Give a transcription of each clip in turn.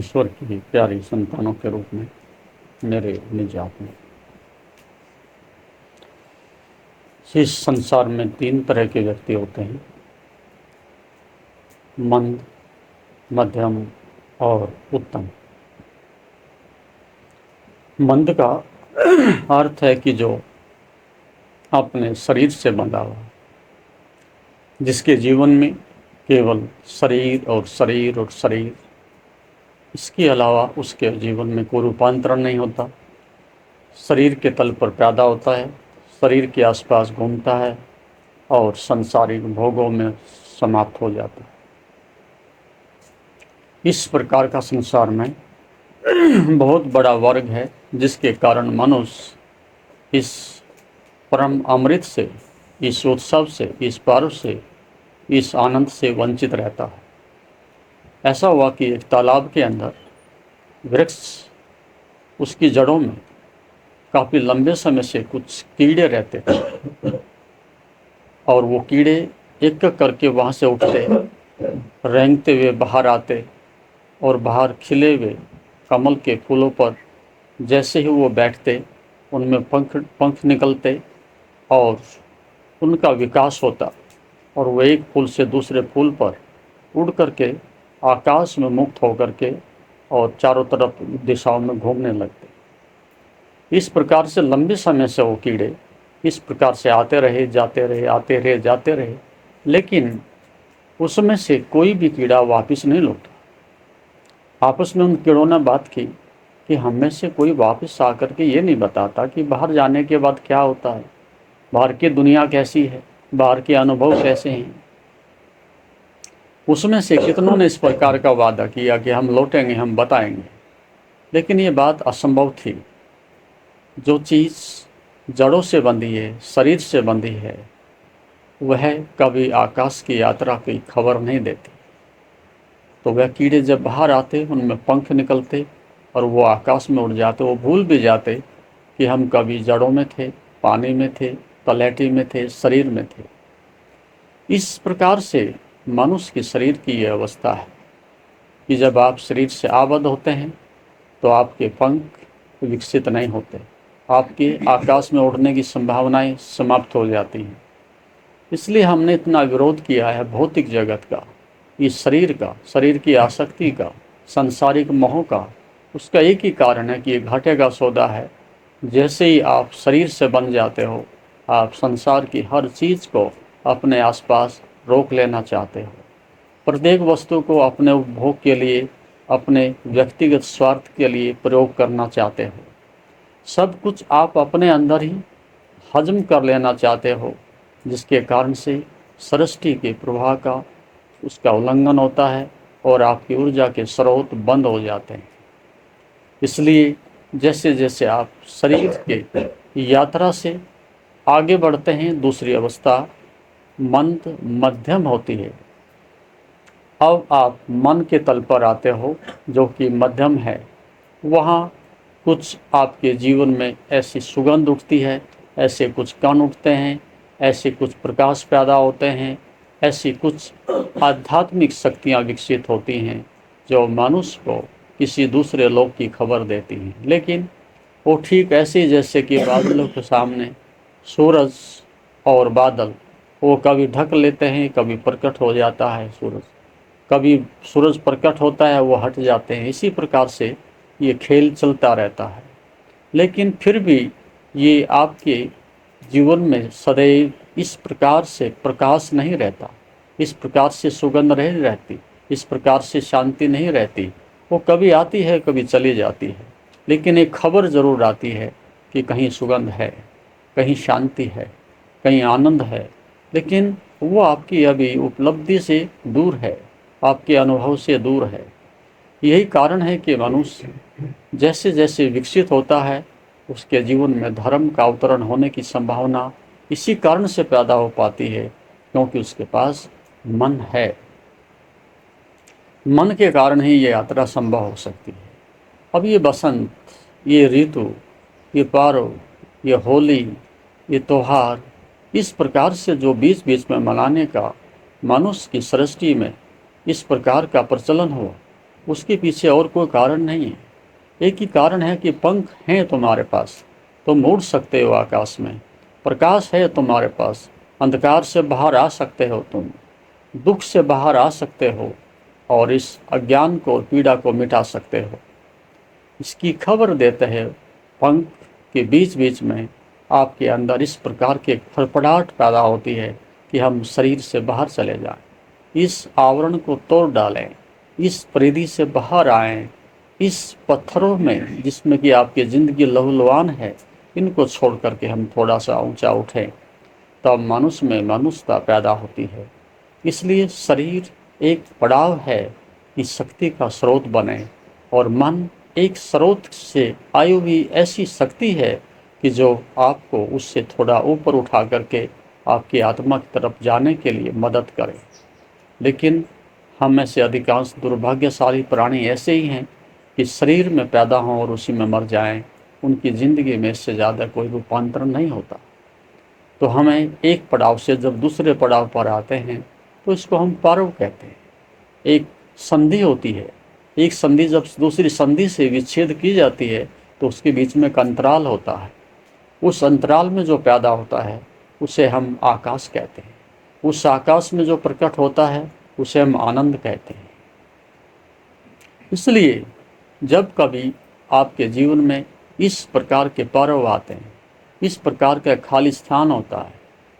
ईश्वर की प्यारी संतानों के रूप में मेरे निज आत्मा। इस संसार में 3 तरह के व्यक्ति होते हैं, मंद, मध्यम और उत्तम। मंद का अर्थ है कि जो अपने शरीर से बंधा हुआ, जिसके जीवन में केवल शरीर और शरीर और शरीर, इसके अलावा उसके जीवन में कोई रूपांतरण नहीं होता। शरीर के तल पर पैदा होता है, शरीर के आसपास घूमता है और संसारिक भोगों में समाप्त हो जाता है। इस प्रकार का संसार में बहुत बड़ा वर्ग है, जिसके कारण मनुष्य इस परम अमृत से, इस उत्सव से, इस पर्व से, इस आनंद से वंचित रहता है। ऐसा हुआ कि एक तालाब के अंदर वृक्ष, उसकी जड़ों में काफ़ी लंबे समय से कुछ कीड़े रहते थे और वो कीड़े एक एक करके वहाँ से उठते, रेंगते हुए बाहर आते और बाहर खिले हुए कमल के फूलों पर जैसे ही वो बैठते, उनमें पंख निकलते और उनका विकास होता और वो एक फूल से दूसरे फूल पर उड़ करके आकाश में मुक्त होकर के और चारों तरफ दिशाओं में घूमने लगते। इस प्रकार से लंबे समय से वो कीड़े इस प्रकार से आते रहे, जाते रहे, आते रहे, जाते रहे, लेकिन उसमें से कोई भी कीड़ा वापस नहीं लौटा। आपस में उन कीड़ों ने बात की कि हम में से कोई वापस आकर के ये नहीं बताता कि बाहर जाने के बाद क्या होता है, बाहर की दुनिया कैसी है, बाहर के अनुभव कैसे हैं। उसमें से कितनों ने इस प्रकार का वादा किया कि हम लौटेंगे, हम बताएंगे, लेकिन ये बात असंभव थी। जो चीज़ जड़ों से बंधी है, शरीर से बंधी है, वह कभी आकाश की यात्रा की खबर नहीं देती। तो वह कीड़े जब बाहर आते, उनमें पंख निकलते और वो आकाश में उड़ जाते। वो भूल भी जाते कि हम कभी जड़ों में थे, पानी में थे, तलहटी में थे, शरीर में थे। इस प्रकार से मनुष्य के शरीर की यह अवस्था है कि जब आप शरीर से आबद्ध होते हैं तो आपके पंख विकसित नहीं होते, आपके आकाश में उड़ने की संभावनाएं समाप्त हो जाती हैं। इसलिए हमने इतना विरोध किया है भौतिक जगत का, इस शरीर का, शरीर की आसक्ति का, सांसारिक मोह का। उसका एक ही कारण है कि ये घाटे का सौदा है। जैसे ही आप शरीर से बन जाते हो, आप संसार की हर चीज़ को अपने आसपास रोक लेना चाहते हो। प्रत्येक वस्तु को अपने उपभोग के लिए, अपने व्यक्तिगत स्वार्थ के लिए प्रयोग करना चाहते हो। सब कुछ आप अपने अंदर ही हजम कर लेना चाहते हो, जिसके कारण से सृष्टि के प्रवाह का, उसका उल्लंघन होता है और आपकी ऊर्जा के स्रोत बंद हो जाते हैं। इसलिए जैसे जैसे आप शरीर के यात्रा से आगे बढ़ते हैं, दूसरी अवस्था मंद मध्यम होती है। अब आप मन के तल पर आते हो, जो कि मध्यम है। वहाँ कुछ आपके जीवन में ऐसी सुगंध उठती है, ऐसे कुछ कण उठते हैं, ऐसे कुछ प्रकाश पैदा होते हैं, ऐसी कुछ आध्यात्मिक शक्तियाँ विकसित होती हैं जो मनुष्य को किसी दूसरे लोक की खबर देती हैं। लेकिन वो ठीक ऐसे जैसे कि बादलों के सामने सूरज और बादल, वो कभी ढक लेते हैं, कभी प्रकट हो जाता है सूरज, कभी सूरज प्रकट होता है, वो हट जाते हैं। इसी प्रकार से ये खेल चलता रहता है। लेकिन फिर भी ये आपके जीवन में सदैव इस प्रकार से प्रकाश नहीं रहता, इस प्रकार से सुगंध नहीं रहती, इस प्रकार से शांति नहीं रहती। वो कभी आती है, कभी चली जाती है, लेकिन एक खबर ज़रूर आती है कि कहीं सुगंध है, कहीं शांति है, कहीं आनंद है। लेकिन वो आपकी अभी उपलब्धि से दूर है, आपके अनुभव से दूर है। यही कारण है कि मनुष्य जैसे जैसे विकसित होता है, उसके जीवन में धर्म का अवतरण होने की संभावना इसी कारण से पैदा हो पाती है, क्योंकि उसके पास मन है। मन के कारण ही ये यात्रा संभव हो सकती है। अब ये बसंत, ये ऋतु, ये पर्व, ये होली, ये त्योहार, इस प्रकार से जो बीच बीच में मनाने का मनुष्य की सृष्टि में इस प्रकार का प्रचलन हुआ, उसके पीछे और कोई कारण नहीं है। एक ही कारण है कि पंख हैं तुम्हारे पास, तुम उड़ सकते हो आकाश में। प्रकाश है तुम्हारे पास, अंधकार से बाहर आ सकते हो तुम, दुख से बाहर आ सकते हो और इस अज्ञान को, पीड़ा को मिटा सकते हो। इसकी खबर देते हैं पंख के बीच बीच में आपके अंदर इस प्रकार की एक फड़फड़ाहट पैदा होती है कि हम शरीर से बाहर चले जाएं, इस आवरण को तोड़ डालें, इस परिधि से बाहर आएं, इस पत्थरों में जिसमें कि आपकी ज़िंदगी लहूलुहान है, इनको छोड़ करके हम थोड़ा सा ऊंचा उठें, तब मनुष्य में मनुष्यता पैदा होती है। इसलिए शरीर एक पड़ाव है कि शक्ति का स्रोत बने, और मन एक स्रोत से आई हुई ऐसी शक्ति है कि जो आपको उससे थोड़ा ऊपर उठा करके आपकी आत्मा की तरफ जाने के लिए मदद करे। लेकिन हम में से अधिकांश दुर्भाग्यशाली प्राणी ऐसे ही हैं कि शरीर में पैदा हों और उसी में मर जाएं। उनकी ज़िंदगी में इससे ज़्यादा कोई रूपांतरण नहीं होता। तो हमें एक पड़ाव से जब दूसरे पड़ाव पर आते हैं तो इसको हम पारव कहते हैं। एक संधि होती है, एक संधि जब दूसरी संधि से विच्छेद की जाती है तो उसके बीच में एक अंतराल होता है। उस अंतराल में जो पैदा होता है उसे हम आकाश कहते हैं। उस आकाश में जो प्रकट होता है उसे हम आनंद कहते हैं। इसलिए जब कभी आपके जीवन में इस प्रकार के पर्व आते हैं, इस प्रकार का खाली स्थान होता है,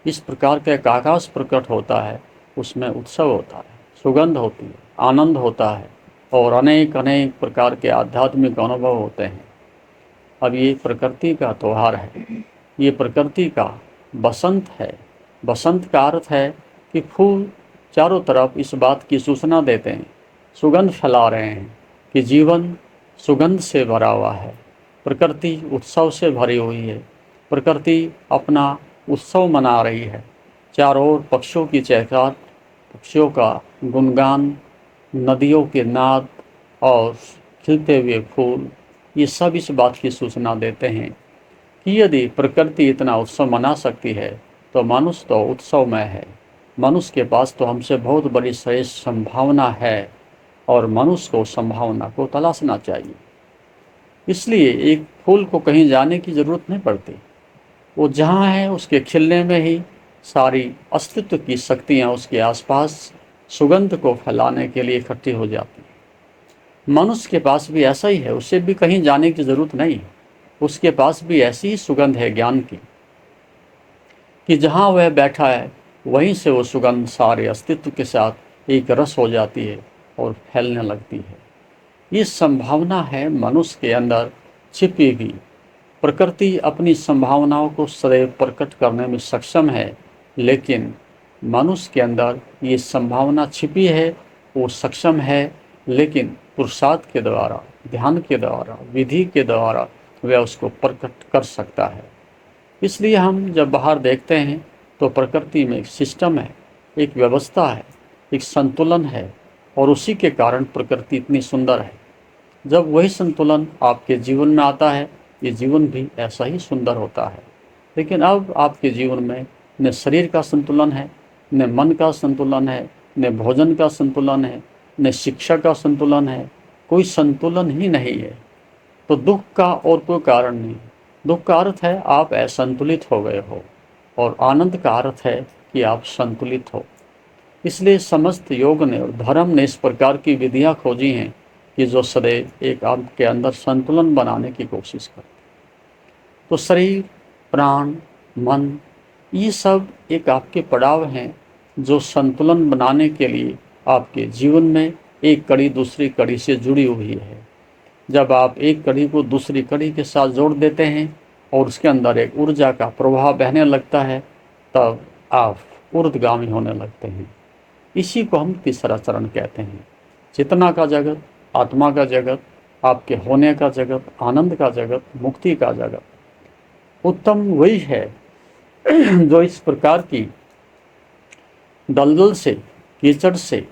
इस प्रकार का एक आकाश प्रकट होता है, उसमें उत्सव होता है, सुगंध होती है, आनंद होता है और अनेक अनेक प्रकार के आध्यात्मिक अनुभव होते हैं। अब ये प्रकृति का त्यौहार है, ये प्रकृति का बसंत है। बसंत का अर्थ है कि फूल चारों तरफ इस बात की सूचना देते हैं, सुगंध फैला रहे हैं कि जीवन सुगंध से भरा हुआ है, प्रकृति उत्सव से भरी हुई है, प्रकृति अपना उत्सव मना रही है। चारों ओर पक्षियों की चहचहाट, पक्षियों का गुणगान, नदियों के नाद और खिलते हुए फूल, ये सब इस बात की सूचना देते हैं कि यदि प्रकृति इतना उत्सव मना सकती है तो मनुष्य तो उत्सवमय है। मनुष्य के पास तो हमसे बहुत बड़ी श्रेष्ठ संभावना है और मनुष्य को संभावना को तलाशना चाहिए। इसलिए एक फूल को कहीं जाने की ज़रूरत नहीं पड़ती, वो जहाँ है उसके खिलने में ही सारी अस्तित्व की शक्तियाँ उसके आसपास सुगंध को फैलाने के लिए इकट्ठी हो जाती हैं। मनुष्य के पास भी ऐसा ही है, उसे भी कहीं जाने की ज़रूरत नहीं है। उसके पास भी ऐसी ही सुगंध है ज्ञान की कि जहाँ वह बैठा है वहीं से वो सुगंध सारे अस्तित्व के साथ एक रस हो जाती है और फैलने लगती है। ये संभावना है मनुष्य के अंदर छिपी हुई। प्रकृति अपनी संभावनाओं को सदैव प्रकट करने में सक्षम है, लेकिन मनुष्य के अंदर ये संभावना छिपी है, वो सक्षम है, लेकिन पुरुषार्थ के द्वारा, ध्यान के द्वारा, विधि के द्वारा वह उसको प्रकट कर सकता है। इसलिए हम जब बाहर देखते हैं तो प्रकृति में एक सिस्टम है, एक व्यवस्था है, एक संतुलन है, और उसी के कारण प्रकृति इतनी सुंदर है। जब वही संतुलन आपके जीवन में आता है, ये जीवन भी ऐसा ही सुंदर होता है। लेकिन अब आपके जीवन में न शरीर का संतुलन है, न मन का संतुलन है, न भोजन का संतुलन है, न शिक्षा का संतुलन है, कोई संतुलन ही नहीं है। तो दुख का और कोई कारण नहीं। दुख का अर्थ है आप असंतुलित हो गए हो, और आनंद का अर्थ है कि आप संतुलित हो। इसलिए समस्त योग ने और धर्म ने इस प्रकार की विधियाँ खोजी हैं कि जो सदैव एक आपके अंदर संतुलन बनाने की कोशिश करते। तो शरीर, प्राण, मन, ये सब एक आपके पड़ाव हैं जो संतुलन बनाने के लिए आपके जीवन में एक कड़ी दूसरी कड़ी से जुड़ी हुई है। जब आप एक कड़ी को दूसरी कड़ी के साथ जोड़ देते हैं और उसके अंदर एक ऊर्जा का प्रवाह बहने लगता है, तब आप ऊर्ध्वगामी होने लगते हैं। इसी को हम तीसरा चरण कहते हैं। चेतना का जगत, आत्मा का जगत, आपके होने का जगत, आनंद का जगत, मुक्ति का जगत। उत्तम वही है जो इस प्रकार की दलदल से, कीचड़ से,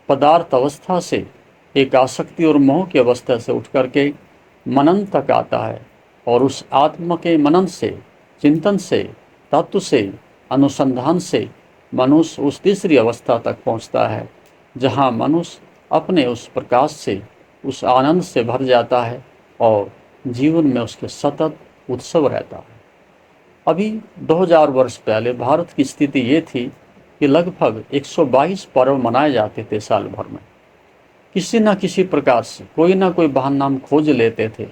पदार्थ अवस्था से, एक आसक्ति और मोह की अवस्था से उठ करके मनन तक आता है, और उस आत्मा के मनन से, चिंतन से, तत्व से, अनुसंधान से मनुष्य उस तीसरी अवस्था तक पहुंचता है जहां मनुष्य अपने उस प्रकाश से उस आनंद से भर जाता है और जीवन में उसके सतत उत्सव रहता है। अभी 2000 वर्ष पहले भारत की स्थिति ये थी कि लगभग 122 पर्व मनाए जाते थे साल भर में। किसी न किसी प्रकार से कोई ना कोई बहाना हम खोज लेते थे,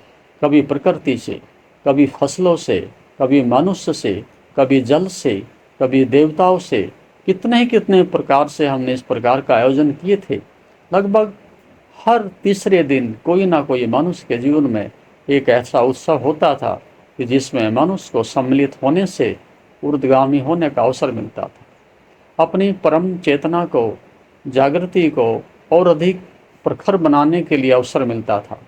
कभी प्रकृति से, कभी फसलों से, कभी मनुष्य से, कभी जल से, कभी देवताओं से, कितने ही कितने प्रकार से हमने इस प्रकार का आयोजन किए थे। लगभग हर तीसरे दिन कोई ना कोई मनुष्य के जीवन में एक ऐसा उत्सव होता था कि जिसमें मनुष्य को सम्मिलित होने से ऊर्ध्वगामी होने का अवसर मिलता था, अपनी परम चेतना को, जागृति को और अधिक प्रखर बनाने के लिए अवसर मिलता था।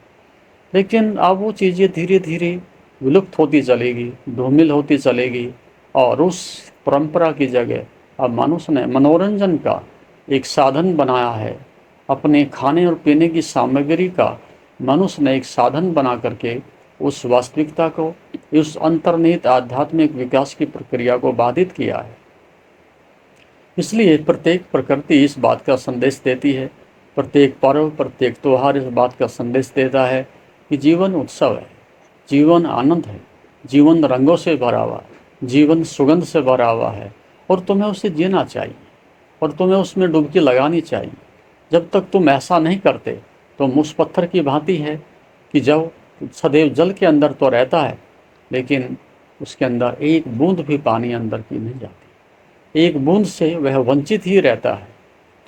लेकिन अब वो चीज़ें धीरे धीरे विलुप्त होती चलेगी, धूमिल होती चलेगी और उस परंपरा की जगह अब मनुष्य ने मनोरंजन का एक साधन बनाया है। अपने खाने और पीने की सामग्री का मनुष्य ने एक साधन बना करके उस वास्तविकता को, उस अंतर्निहित आध्यात्मिक विकास की प्रक्रिया को बाधित किया है। इसलिए प्रत्येक प्रकृति इस बात का संदेश देती है, प्रत्येक पर्व, प्रत्येक त्यौहार इस बात का संदेश देता है कि जीवन उत्सव है, जीवन आनंद है, जीवन रंगों से भरा हुआ है, जीवन सुगंध से भरा हुआ है और तुम्हें उसे जीना चाहिए और तुम्हें उसमें डुबकी लगानी चाहिए। जब तक तुम ऐसा नहीं करते तो उस पत्थर की भांति है कि जब सदैव जल के अंदर तो रहता है लेकिन उसके अंदर एक बूंद भी पानी अंदर की नहीं जाती, एक बूंद से वह वंचित ही रहता है।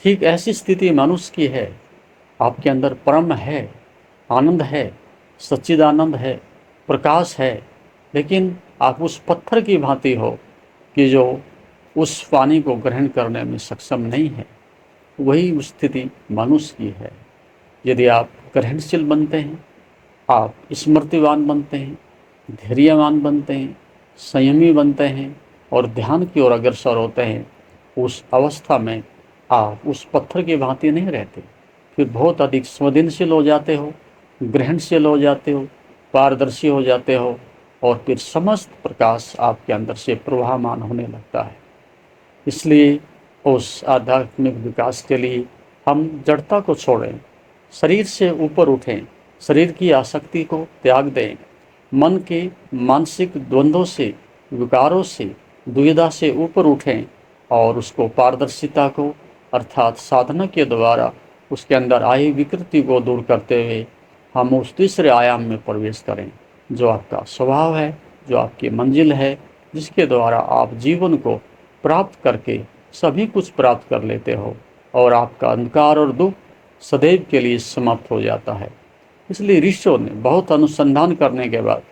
ठीक ऐसी स्थिति मनुष्य की है। आपके अंदर परम है, आनंद है, सच्चिदानंद है, प्रकाश है, लेकिन आप उस पत्थर की भांति हो कि जो उस पानी को ग्रहण करने में सक्षम नहीं है। वही स्थिति मनुष्य की है। यदि आप ग्रहणशील बनते हैं, आप स्मृतिवान बनते हैं, धैर्यवान बनते हैं, संयमी बनते हैं और ध्यान की ओर अग्रसर होते हैं, उस अवस्था में आप उस पत्थर की भांति नहीं रहते, फिर बहुत अधिक संवेदनशील हो जाते हो, ग्रहणशील हो जाते हो, पारदर्शी हो जाते हो और फिर समस्त प्रकाश आपके अंदर से प्रवाहमान होने लगता है। इसलिए उस आध्यात्मिक विकास के लिए हम जड़ता को छोड़ें, शरीर से ऊपर उठें, शरीर की आसक्ति को त्याग दें, मन के मानसिक द्वंद्वों से, विकारों से, दुविधा से ऊपर उठें और उसको पारदर्शिता को अर्थात साधना के द्वारा उसके अंदर आई विकृति को दूर करते हुए हम उस तीसरे आयाम में प्रवेश करें, जो आपका स्वभाव है, जो आपकी मंजिल है, जिसके द्वारा आप जीवन को प्राप्त करके सभी कुछ प्राप्त कर लेते हो और आपका अंधकार और दुख सदैव के लिए समाप्त हो जाता है। इसलिए ऋषियों ने बहुत अनुसंधान करने के बाद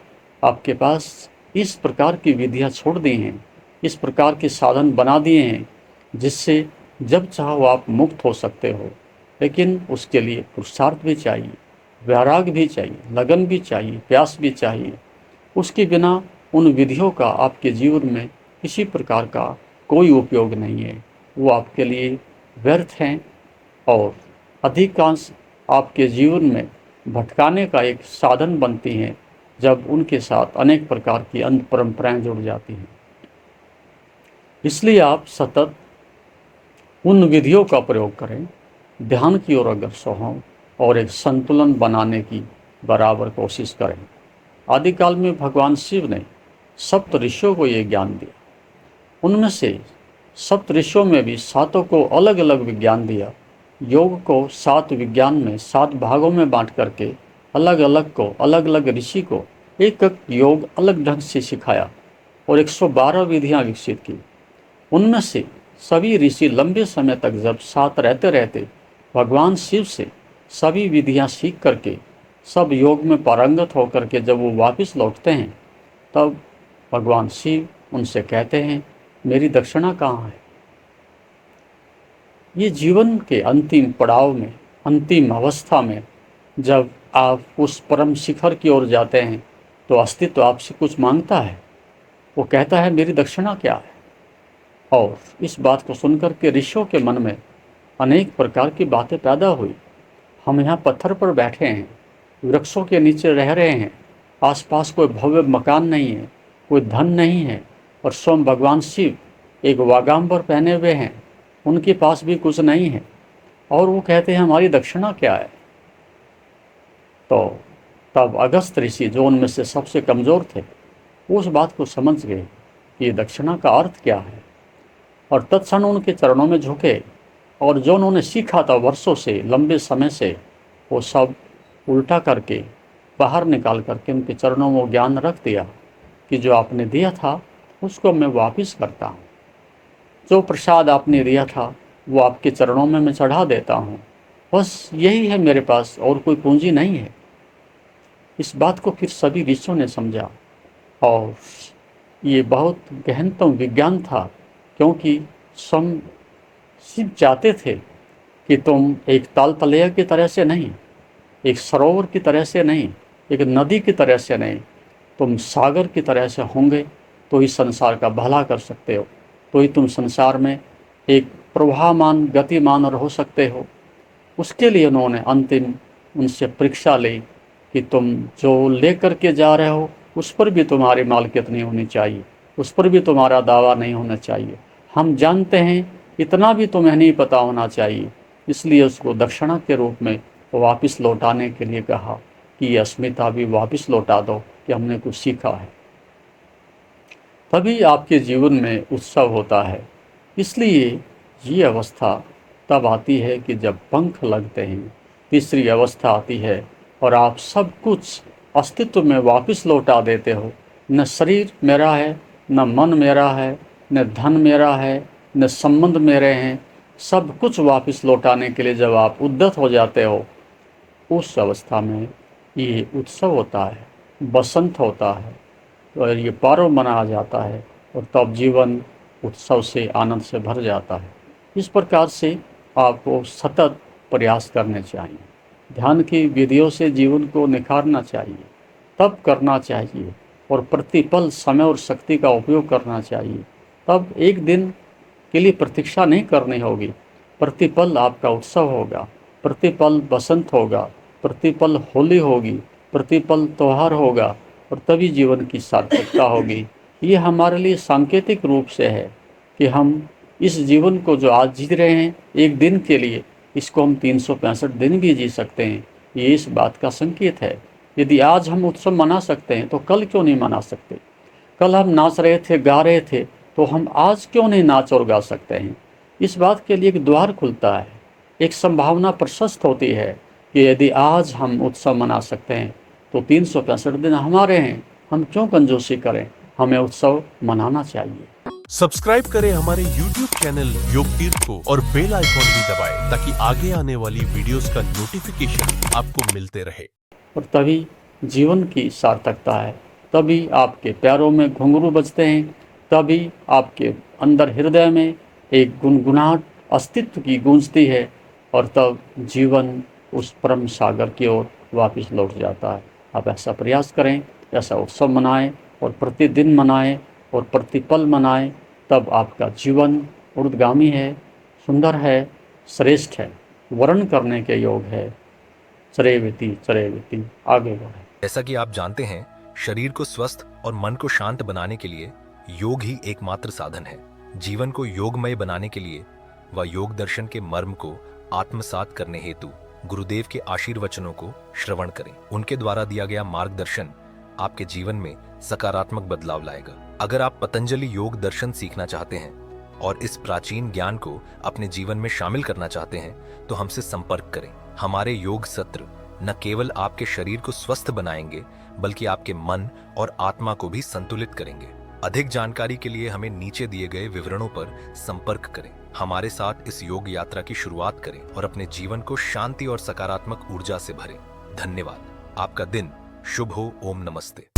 आपके पास इस प्रकार की विधियाँ छोड़ दी हैं, इस प्रकार के साधन बना दिए हैं, जिससे जब चाहो आप मुक्त हो सकते हो। लेकिन उसके लिए पुरुषार्थ भी चाहिए, वैराग भी चाहिए, लगन भी चाहिए, प्यास भी चाहिए। उसके बिना उन विधियों का आपके जीवन में किसी प्रकार का कोई उपयोग नहीं है, वो आपके लिए व्यर्थ हैं और अधिकांश आपके जीवन में भटकाने का एक साधन बनती हैं जब उनके साथ अनेक प्रकार की अंध परंपराएं जुड़ जाती हैं। इसलिए आप सतत उन विधियों का प्रयोग करें, ध्यान की ओर अग्रसर हों और एक संतुलन बनाने की बराबर कोशिश करें। आदिकाल में भगवान शिव ने सप्त ऋषियों को ये ज्ञान दिया। उनमें से सप्त ऋषियों में भी सातों को अलग अलग विज्ञान दिया। योग को 7 विज्ञान में 7 भागों में बांट करके अलग अलग ऋषि को एक एक योग अलग ढंग से सिखाया और 112 विधियाँ विकसित की। उनमें से सभी ऋषि लंबे समय तक जब साथ रहते रहते भगवान शिव से सभी विधियाँ सीख करके सब योग में पारंगत होकर के जब वो वापस लौटते हैं, तब भगवान शिव उनसे कहते हैं, मेरी दक्षिणा कहाँ है। ये जीवन के अंतिम पड़ाव में, अंतिम अवस्था में जब आप उस परम शिखर की ओर जाते हैं तो अस्तित्व आपसे कुछ मांगता है। वो कहता है, मेरी दक्षिणा क्या है। और इस बात को सुनकर के ऋषियों के मन में अनेक प्रकार की बातें पैदा हुई। हम यहाँ पत्थर पर बैठे हैं, वृक्षों के नीचे रह रहे हैं, आसपास कोई भव्य मकान नहीं है, कोई धन नहीं है और स्वयं भगवान शिव एक वागाम्बर पहने हुए हैं, उनके पास भी कुछ नहीं है और वो कहते हैं, हमारी दक्षिणा क्या है। तो तब अगस्त ऋषि, जो उनमें से सबसे कमज़ोर थे, वो उस बात को समझ गए कि दक्षिणा का अर्थ क्या है, और तत्क्षण उनके चरणों में झुके, और जो उन्होंने सीखा था वर्षों से, लंबे समय से, वो सब उल्टा करके बाहर निकाल करके उनके चरणों में वो ज्ञान रख दिया कि जो आपने दिया था उसको मैं वापस करता हूँ। जो प्रसाद आपने दिया था वो आपके चरणों में मैं चढ़ा देता हूँ। बस यही है मेरे पास, और कोई पूंजी नहीं है। इस बात को फिर सभी ऋषियों ने समझा, और ये बहुत गहनतम विज्ञान था, क्योंकि स्वयं शिव चाहते थे कि तुम एक ताल तलैया की तरह से नहीं, एक सरोवर की तरह से नहीं, एक नदी की तरह से नहीं, तुम सागर की तरह से होंगे तो ही संसार का भला कर सकते हो, तो ही तुम संसार में एक प्रवाहमान गतिमान और हो सकते हो। उसके लिए उन्होंने अंतिम उनसे परीक्षा ली कि तुम जो लेकर के जा रहे हो उस पर भी तुम्हारी मालिकियत नहीं होनी चाहिए, उस पर भी तुम्हारा दावा नहीं होना चाहिए। हम जानते हैं, इतना भी तुम्हें नहीं पता होना चाहिए। इसलिए उसको दक्षिणा के रूप में वापस लौटाने के लिए कहा कि ये अस्मिता भी वापस लौटा दो कि हमने कुछ सीखा है। तभी आपके जीवन में उत्सव होता है। इसलिए ये अवस्था तब आती है कि जब पंख लगते हैं। तीसरी अवस्था आती है और आप सब कुछ अस्तित्व में वापस लौटा देते हो। न शरीर मेरा है, न मन मेरा है, न धन मेरा है, न संबंध मेरे हैं। सब कुछ वापस लौटाने के लिए जब आप उद्यत हो जाते हो, उस अवस्था में ये उत्सव होता है, बसंत होता है, और ये पर्व मनाया जाता है, और तब जीवन उत्सव से, आनंद से भर जाता है। इस प्रकार से आपको सतत प्रयास करने चाहिए। ध्यान की विधियों से जीवन को निखारना चाहिए, तब करना चाहिए, और प्रतिपल समय और शक्ति का उपयोग करना चाहिए। तब एक दिन के लिए प्रतीक्षा नहीं करनी होगी। प्रतिपल आपका उत्सव होगा, प्रतिपल बसंत होगा, प्रतिपल होली होगी, प्रतिपल त्यौहार होगा, और तभी जीवन की सार्थकता होगी। ये हमारे लिए सांकेतिक रूप से है कि हम इस जीवन को जो आज जी रहे हैं एक दिन के लिए, इसको हम 365 दिन भी जी सकते हैं। ये इस बात का संकेत है। यदि आज हम उत्सव मना सकते हैं तो कल क्यों नहीं मना सकते? कल हम नाच रहे थे, गा रहे थे, तो हम आज क्यों नहीं नाच और गा सकते हैं? इस बात के लिए एक द्वार खुलता है, एक संभावना प्रशस्त होती है कि यदि आज हम उत्सव मना सकते हैं तो 365 दिन हमारे हैं। हम क्यों कंजूसी करें? हमें उत्सव मनाना चाहिए। सब्सक्राइब करें हमारे YouTube चैनल योग तीर्थ को और बेल आइकॉन भी दबाएं ताकि आगे आने वाली वीडियोस का नोटिफिकेशन आपको मिलते रहे। और तभी जीवन की सार्थकता है, तभी आपके पैरों में घुंघरू बजते हैं, तभी आपके अंदर हृदय में एक गुनगुनाहट अस्तित्व की गूंजती है, और तब जीवन उस परम सागर की ओर वापस लौट जाता है। आप ऐसा प्रयास करें, ऐसा उत्सव मनाएं, और प्रतिदिन मनाएं, और प्रतिपल मनाएं। तब आपका जीवन ऊर्ध्वगामी है, सुंदर है, श्रेष्ठ है, वर्ण करने के योग है। चरेविति आगे बढ़े। जैसा कि आप जानते हैं, शरीर को स्वस्थ और मन को शांत बनाने के लिए योग ही एकमात्र साधन है। जीवन को योगमय बनाने के लिए व योग दर्शन के मर्म को आत्मसात करने हेतु गुरुदेव के आशीर्वचनों को श्रवण करें। उनके द्वारा दिया गया मार्गदर्शन आपके जीवन में सकारात्मक बदलाव लाएगा। अगर आप पतंजलि योग दर्शन सीखना चाहते हैं और इस प्राचीन ज्ञान को अपने जीवन में शामिल करना चाहते हैं तो हमसे संपर्क करें। हमारे योग सत्र न केवल आपके शरीर को स्वस्थ बनाएंगे बल्कि आपके मन और आत्मा को भी संतुलित करेंगे। अधिक जानकारी के लिए हमें नीचे दिए गए विवरणों पर संपर्क करें। हमारे साथ इस योग यात्रा की शुरुआत करें और अपने जीवन को शांति और सकारात्मक ऊर्जा से भरें। धन्यवाद। आपका दिन शुभ हो। ओम नमस्ते।